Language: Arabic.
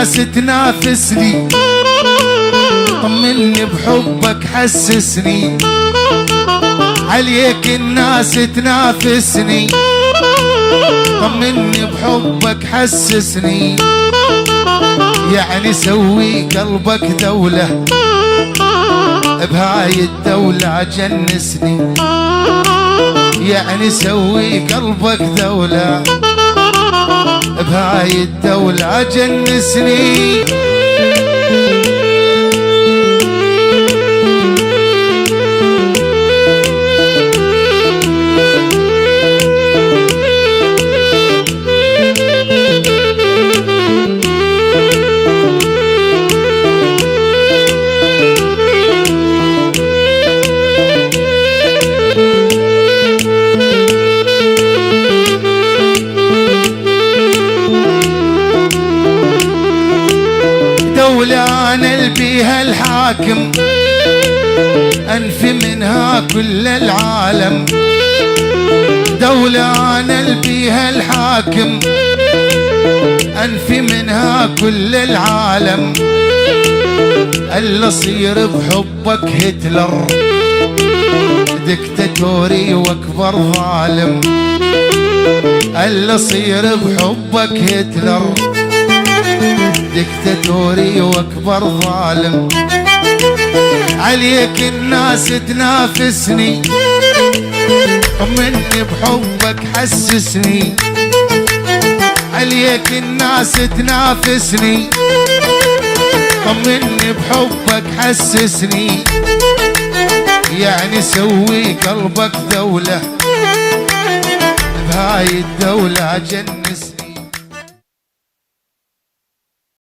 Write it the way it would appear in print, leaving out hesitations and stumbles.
الناس تنافسني، طمني بحبك حسسني. عليك الناس تنافسني، طمني بحبك حسسني. يعني سوي قلبك دولة، بهاي الدولة جنسني. يعني سوي قلبك دولة، بهاي الدولة جنسني. دولة أنا بيها الحاكم، أنفي منها كل العالم. دولة أنا بيها الحاكم، أنفي منها كل العالم. اللي صير بحبك هتلر، دكتاتوري واكبر ظالم. اللي صير بحبك هتلر، دكتاتوري واكبر ظالم. عليك الناس تنافسني، طمني بحبك حسسني. عليك الناس تنافسني، طمني بحبك حسسني. يعني سوي قلبك دولة، بهاي الدولة جنسني.